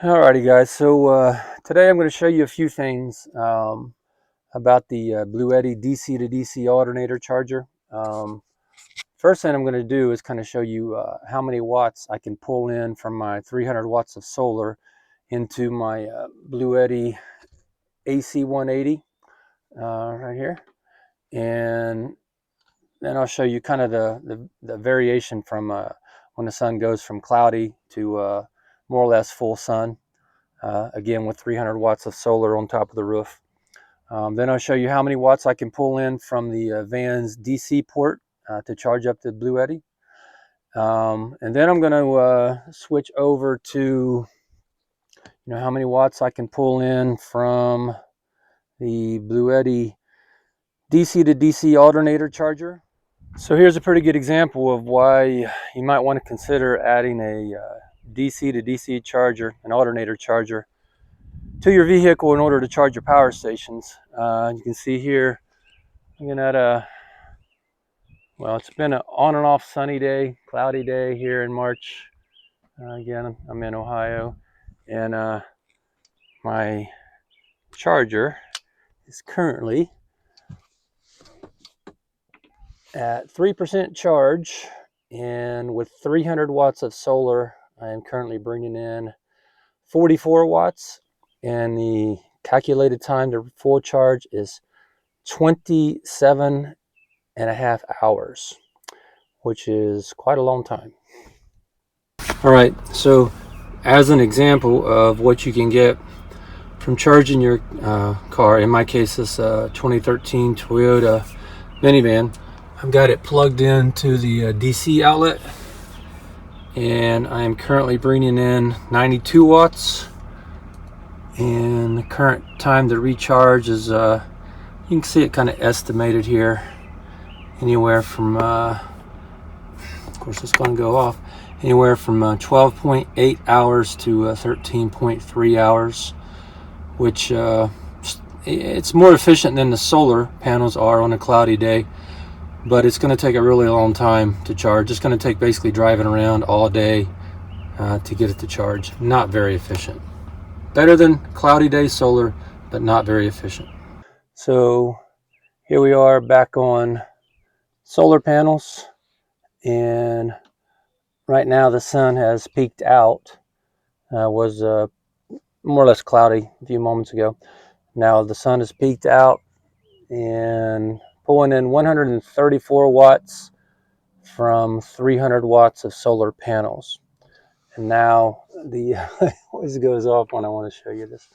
Alrighty guys, so today I'm going to show you a few things about the Bluetti DC-to-DC alternator charger. First thing I'm going to do is kind of show you how many watts I can pull in from my 300 watts of solar into my Bluetti AC-180 right here. And then I'll show you kind of the variation from when the sun goes from cloudy to more or less full sun. Again, with 300 watts of solar on top of the roof. Then I'll show you how many watts I can pull in from the van's DC port to charge up the Bluetti. And then I'm going to switch over to how many watts I can pull in from the Bluetti DC to DC alternator charger. So here's a pretty good example of why you might want to consider adding a DC to DC charger, an alternator charger, to your vehicle in order to charge your power stations. You can see here, looking at well, it's been an on and off sunny day, cloudy day here in March. Again, I'm in Ohio, and my charger is currently at 3% charge, and with 300 watts of solar, I am currently bringing in 44 watts, and the calculated time to full charge is 27.5 hours, which is quite a long time. All right, so as an example of what you can get from charging your car, in my case this 2013 Toyota minivan, I've got it plugged into the DC outlet, and I am currently bringing in 92 watts, and the current time to recharge is you can see it kind of estimated here, anywhere from of course it's going to go off, anywhere from 12.8 hours to 13.3 hours, which it's more efficient than the solar panels are on a cloudy day, but it's going to take a really long time to charge. It's going to take basically driving around all day to get it to charge. Not very efficient. Better than cloudy day solar, but not very efficient. So here we are back on solar panels, and right now the sun has peaked out. Was more or less cloudy a few moments ago. Now the sun has peaked out and pulling in 134 watts from 300 watts of solar panels. And now the always goes off when I want to show you this.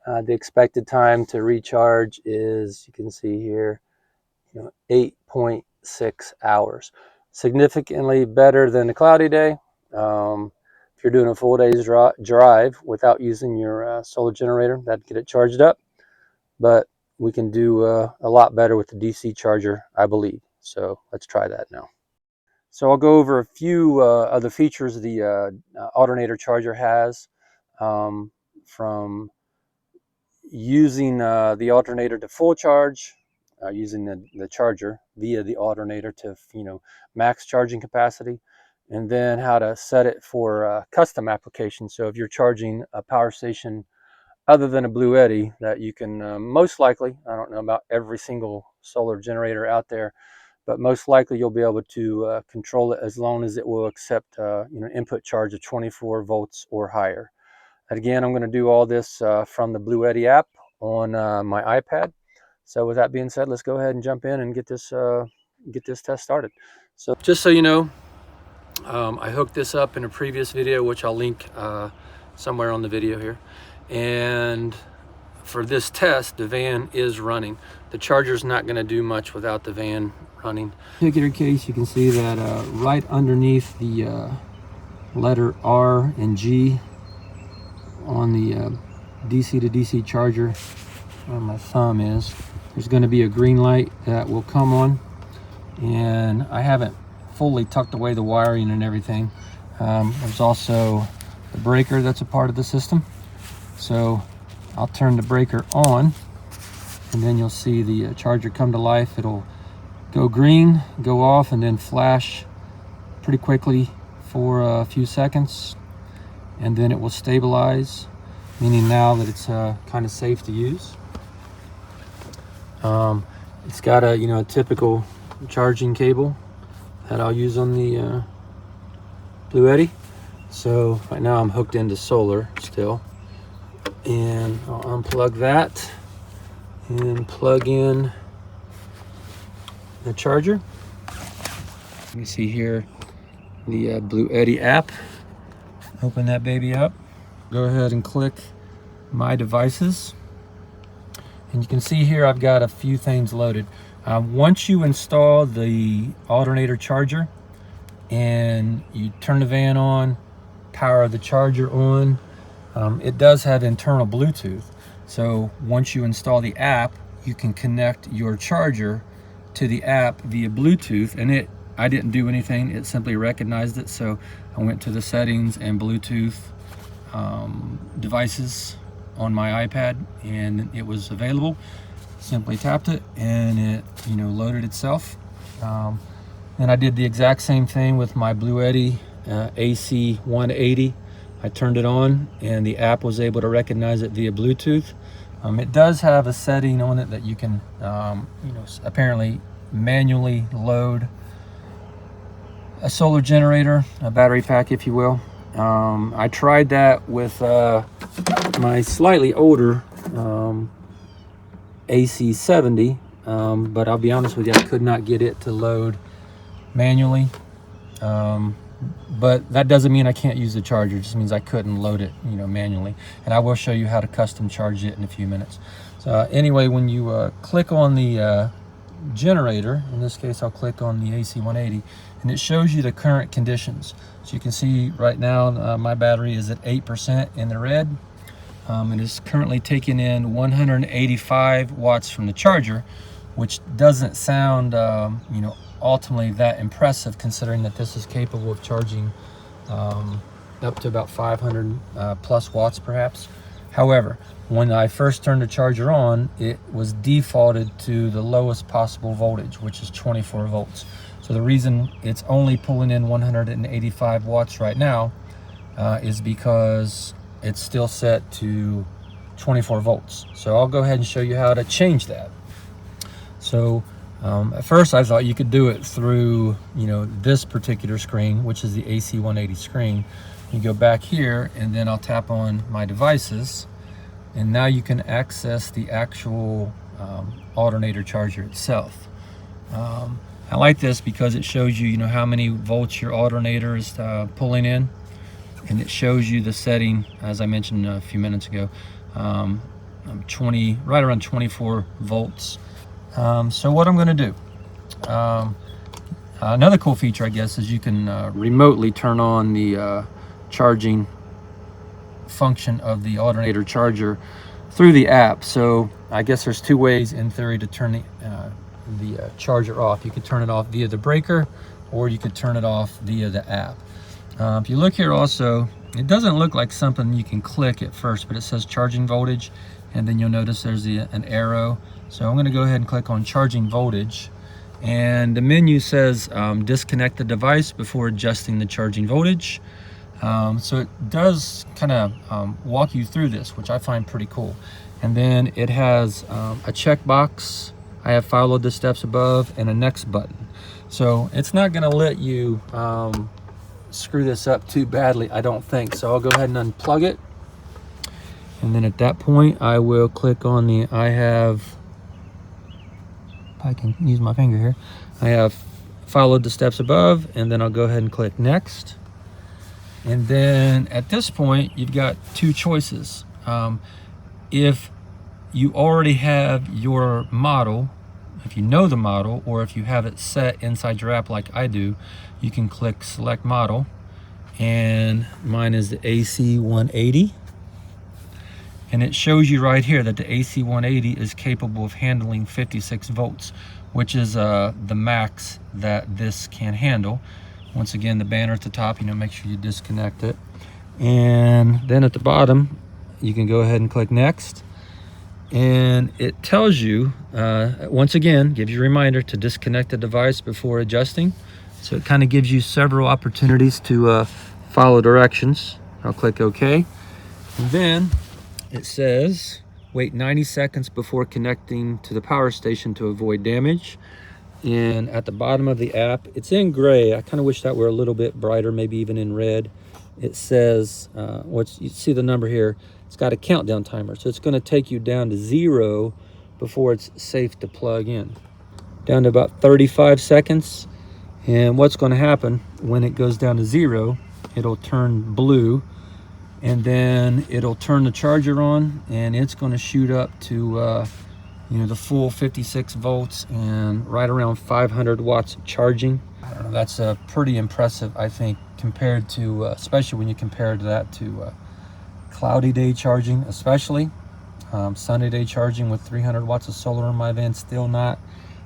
The expected time to recharge is, you can see here, 8.6 hours. Significantly better than a cloudy day. If you're doing a full day's drive without using your solar generator, that'd get it charged up. But we can do a lot better with the DC charger, I believe. So let's try that now. So I'll go over a few of the features the alternator charger has, from using the alternator to full charge, using the charger via the alternator to max charging capacity, and then how to set it for custom applications. So if you're charging a power station other than a Bluetti, that you can most likely, I don't know about every single solar generator out there, but most likely you'll be able to control it as long as it will accept input charge of 24 volts or higher. And again, I'm going to do all this from the Bluetti app on my iPad. So with that being said, let's go ahead and jump in and get this test started. So just so you know, I hooked this up in a previous video, which I'll link somewhere on the video here. And for this test, the van is running. The charger's not going to do much without the van running. In particular case, you can see that right underneath the letter R and G on the DC to DC charger, where my thumb is, there's going to be a green light that will come on, and I haven't fully tucked away the wiring and everything. There's also the breaker that's a part of the system, so I'll turn the breaker on, and then you'll see the charger come to life. It'll go green, go off, and then flash pretty quickly for a few seconds, and then it will stabilize, meaning now that it's kind of safe to use. It's got a a typical charging cable that I'll use on the Bluetti. So right now I'm hooked into solar still, and I'll unplug that and plug in the charger. You can see here the Bluetti app. Open that baby up. Go ahead and click My Devices. And you can see here I've got a few things loaded. Once you install the alternator charger and you turn the van on, power the charger on, it does have internal Bluetooth. So once you install the app, you can connect your charger to the app via Bluetooth, and I didn't do anything, it simply recognized it. So I went to the settings and Bluetooth devices on my iPad, and it was available. Simply tapped it and it loaded itself. And I did the exact same thing with my Bluetti AC-180. I turned it on and the app was able to recognize it via Bluetooth. It does have a setting on it that you can apparently manually load a solar generator, a battery pack if you will. I tried that with my slightly older AC-70, but I'll be honest with you, I could not get it to load manually. But that doesn't mean I can't use the charger, it just means I couldn't load it manually. And I will show you how to custom charge it in a few minutes. So anyway, when you click on the generator, in this case I'll click on the AC-180, and it shows you the current conditions. So you can see right now my battery is at 8% in the red. It is currently taking in 185 watts from the charger, which doesn't sound ultimately that impressive, considering that this is capable of charging up to about 500 plus watts perhaps. However, when I first turned the charger on, it was defaulted to the lowest possible voltage, which is 24 volts. So the reason it's only pulling in 185 watts right now is because it's still set to 24 volts. So I'll go ahead and show you how to change that. So at first I thought you could do it through this particular screen, which is the AC-180 screen. You go back here and then I'll tap on My Devices, and now you can access the actual alternator charger itself. I like this because it shows you how many volts your alternator is pulling in, and it shows you the setting, as I mentioned a few minutes ago, right around 24 volts. So what I'm going to do, another cool feature I guess is you can remotely turn on the charging function of the alternator charger through the app. So I guess there's two ways in theory to turn the charger off. You could turn it off via the breaker, or you could turn it off via the app. If you look here also, it doesn't look like something you can click at first, but it says charging voltage, and then you'll notice there's an arrow. So I'm going to go ahead and click on charging voltage, and the menu says disconnect the device before adjusting the charging voltage. So it does kind of walk you through this, which I find pretty cool. And then it has a checkbox. I have followed the steps above, and a next button. So it's not going to let you screw this up too badly, I don't think. So I'll go ahead and unplug it, and then at that point I will click on the I can use my finger here. I have followed the steps above, and then I'll go ahead and click next. And then at this point you've got two choices. If you already have your model, if you know the model, or if you have it set inside your app like I do, you can click select model, and mine is the AC-180, and it shows you right here that the AC-180 is capable of handling 56 volts, which is the max that this can handle. Once again, the banner at the top, make sure you disconnect it, and then at the bottom you can go ahead and click next. And it tells you, once again, gives you a reminder to disconnect the device before adjusting. So it kind of gives you several opportunities to follow directions. I'll click OK. And then it says, wait 90 seconds before connecting to the power station to avoid damage. And at the bottom of the app, it's in gray. I kind of wish that were a little bit brighter, maybe even in red. It says, you see the number here, it's got a countdown timer. So it's going to take you down to 0 before it's safe to plug in. Down to about 35 seconds. And what's going to happen when it goes down to 0, it'll turn blue, and then it'll turn the charger on, and it's going to shoot up to the full 56 volts and right around 500 watts of charging. I don't know, that's pretty impressive, I think, compared to, especially when you compare that to cloudy day charging, especially sunny day charging with 300 watts of solar in my van, still not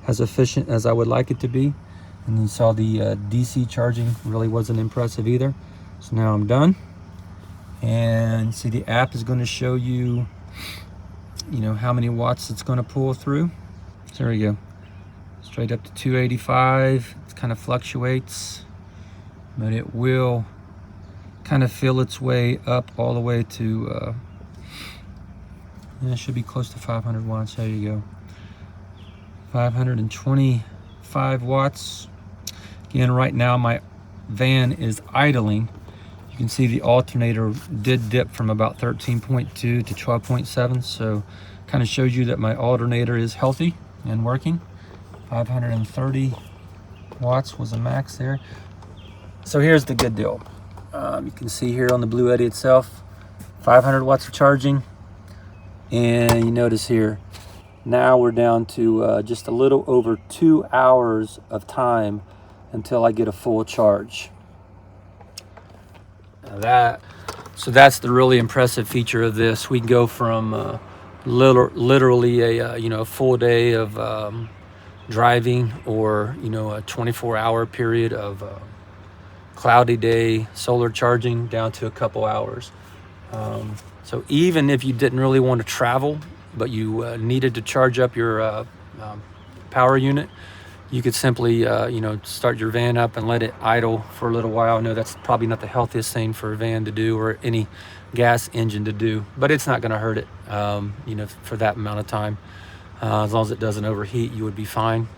as efficient as I would like it to be. And you saw the DC charging really wasn't impressive either. So now I'm done. And see, the app is going to show you, how many watts it's going to pull through. So there you go. Straight up to 285. It kind of fluctuates, but it will kind of feel its way up all the way to, it should be close to 500 watts. There you go. 525 watts. Again, right now my van is idling. You can see the alternator did dip from about 13.2 to 12.7, so kind of shows you that my alternator is healthy and working. 530 watts was the max there. So here's the good deal. You can see here on the Bluetti itself, 500 watts of charging, and you notice here, now we're down to just a little over 2 hours of time until I get a full charge. So that's the really impressive feature of this. We can go from literally a full day of driving, or a 24-hour period of cloudy day solar charging, down to a couple hours. So even if you didn't really want to travel, but you needed to charge up your power unit, you could simply start your van up and let it idle for a little while. I know that's probably not the healthiest thing for a van to do, or any gas engine to do, but it's not going to hurt it for that amount of time. As long as it doesn't overheat, you would be fine.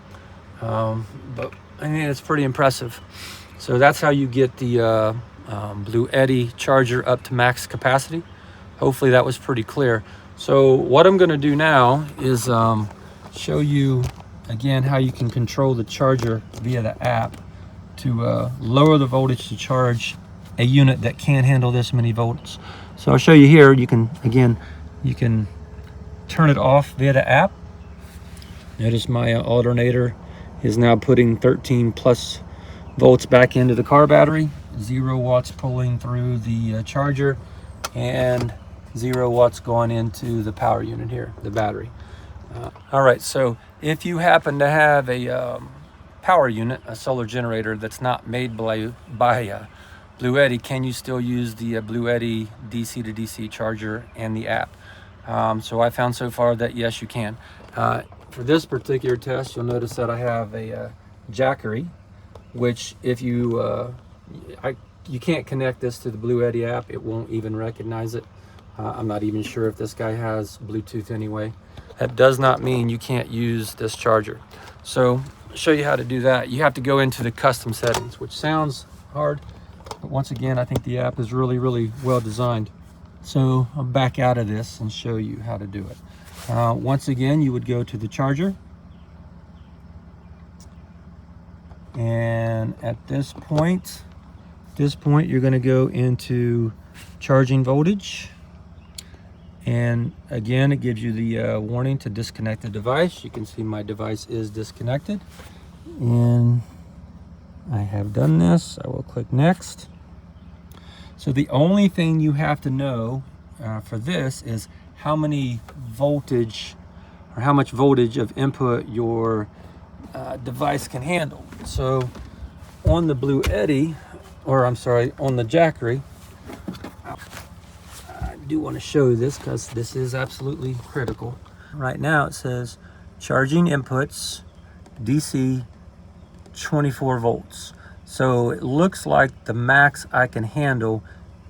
But I mean, it's pretty impressive. So that's how you get the Bluetti charger up to max capacity. Hopefully that was pretty clear. So what I'm going to do now is show you again how you can control the charger via the app to lower the voltage to charge a unit that can't handle this many volts. So I'll show you here. You can turn it off via the app. Notice my alternator is now putting 13 plus volts back into the car battery, 0 watts pulling through the charger, and 0 watts going into the power unit here, the battery. All right, so if you happen to have a power unit, a solar generator that's not made by Bluetti, can you still use the Bluetti DC-to-DC charger and the app? So I found so far that yes, you can. For this particular test, you'll notice that I have a Jackery, which if you can't connect this to the Bluetti app, it won't even recognize it. I'm not even sure if this guy has Bluetooth anyway. That does not mean you can't use this charger. So I'll show you how to do that. You have to go into the custom settings, which sounds hard, but once again, I think the app is really, really well designed. So I'll back out of this and show you how to do it. Once again, you would go to the charger. And at this point, you're going to go into charging voltage. And again, it gives you the warning to disconnect the device. You can see my device is disconnected. And I have done this. I will click next. So the only thing you have to know for this is how many voltage, or how much voltage of input your device can handle. So on the Bluetti, or I'm sorry, on the Jackery, I do want to show you this because this is absolutely critical. Right now it says charging inputs DC 24 volts. So it looks like the max I can handle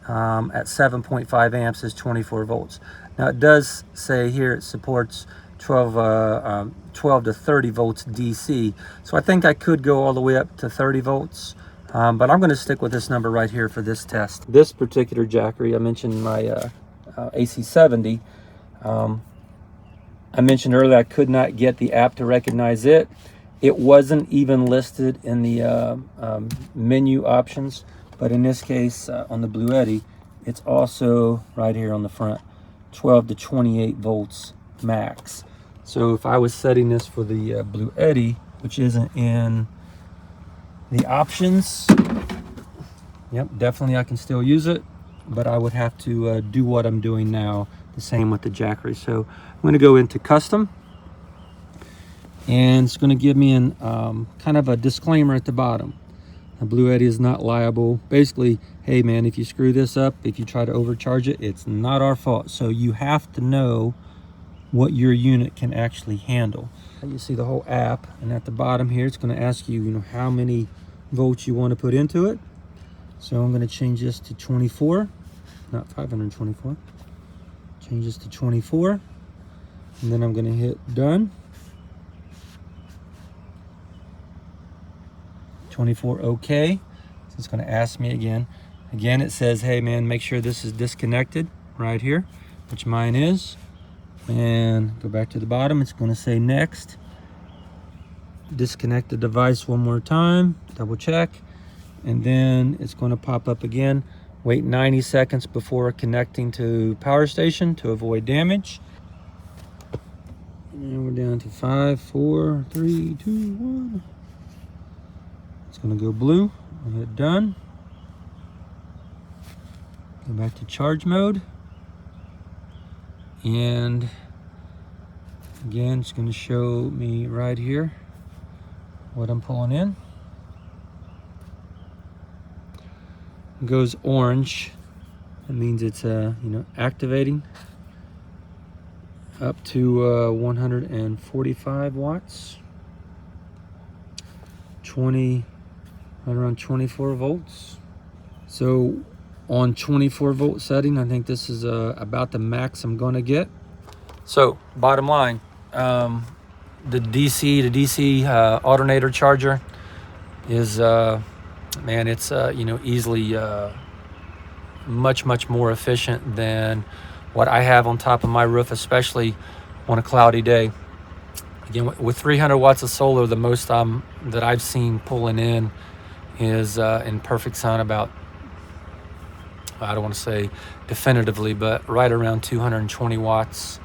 at 7.5 amps is 24 volts. Now it does say here it supports 12 to 30 volts DC. So I think I could go all the way up to 30 volts. But I'm going to stick with this number right here for this test. This particular jackery, I mentioned my AC70. I mentioned earlier I could not get the app to recognize it. It wasn't even listed in the menu options, but in this case on the Bluetti, it's also right here on the front, 12 to 28 volts max. So if I was setting this for the Bluetti, which isn't in the options, yep, definitely I can still use it, but I would have to do what I'm doing now, the same with the jackery. So I'm going to go into custom, and it's going to give me an kind of a disclaimer at the bottom. The Bluetti is not liable. Basically, hey man, if you screw this up, if you try to overcharge it, it's not our fault. So you have to know what your unit can actually handle. You see the whole app, and at the bottom here, it's going to ask you, how many volts you want to put into it. So I'm going to change this to 24, not 524. Change this to 24, and then I'm going to hit done. 24 OK. So it's going to ask me again. Again, it says, hey man, make sure this is disconnected right here, which mine is. And go back to the bottom, it's going to say next. Disconnect the device one more time, double check, and then it's going to pop up again. Wait 90 seconds before connecting to power station to avoid damage. And we're down to 5, 4, 3, 2, 1. It's going to go blue. I'll hit done. Go back to charge mode. And again, it's going to show me right here what I'm pulling in. It goes orange. That means it's activating up to 145 watts. Around 24 volts. So on 24 volt setting, I think this is about the max I'm going to get. So bottom line, the DC to DC alternator charger is man, it's easily much more efficient than what I have on top of my roof, especially on a cloudy day. Again, with 300 watts of solar, the most that I've seen pulling in is in perfect sun about, I don't want to say definitively, but right around 220 watts.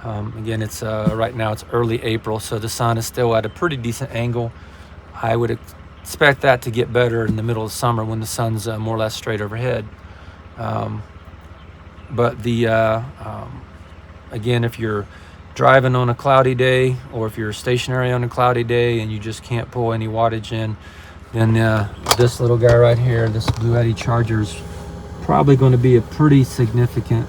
Again, it's right now it's early April, so the sun is still at a pretty decent angle. I would expect that to get better in the middle of summer when the sun's more or less straight overhead. But again, if you're driving on a cloudy day, or if you're stationary on a cloudy day and you just can't pull any wattage in, then this little guy right here, this Bluetti charger, is probably going to be a pretty significant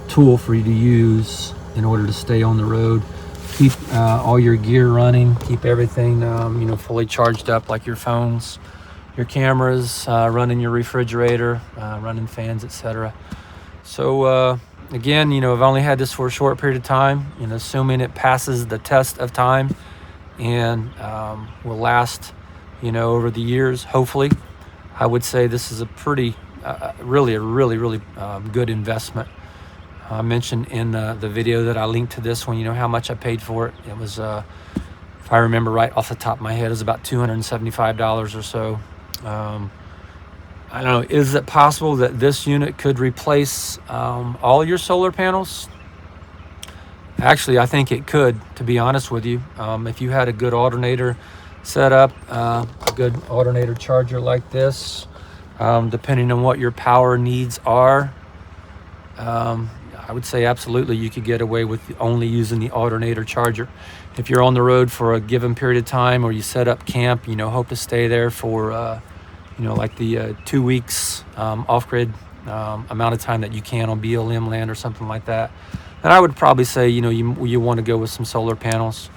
tool for you to use in order to stay on the road, keep all your gear running, keep everything fully charged up, like your phones, your cameras, running your refrigerator, running fans, etc. So again, I've only had this for a short period of time, assuming it passes the test of time and will last over the years, hopefully. I would say this is a pretty really good investment. I mentioned in the video that I linked to this one, how much I paid for it. It was, if I remember right off the top of my head, it was about $275 or so. I don't know, is it possible that this unit could replace all your solar panels? Actually, I think it could, to be honest with you. If you had a good alternator set up, a good alternator charger like this, depending on what your power needs are, I would say absolutely you could get away with only using the alternator charger. If you're on the road for a given period of time, or you set up camp, hope to stay there for like the 2 weeks off-grid amount of time that you can on BLM land or something like that, then I would probably say you want to go with some solar panels.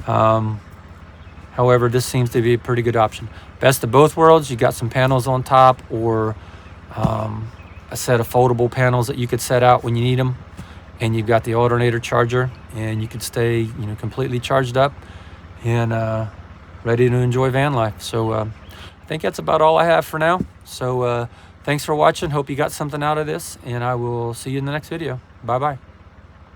However, this seems to be a pretty good option. Best of both worlds, you got some panels on top, or a set of foldable panels that you could set out when you need them, and you've got the alternator charger, and you could stay, completely charged up and ready to enjoy van life. So I think that's about all I have for now. So thanks for watching. Hope you got something out of this, and I will see you in the next video. Bye bye.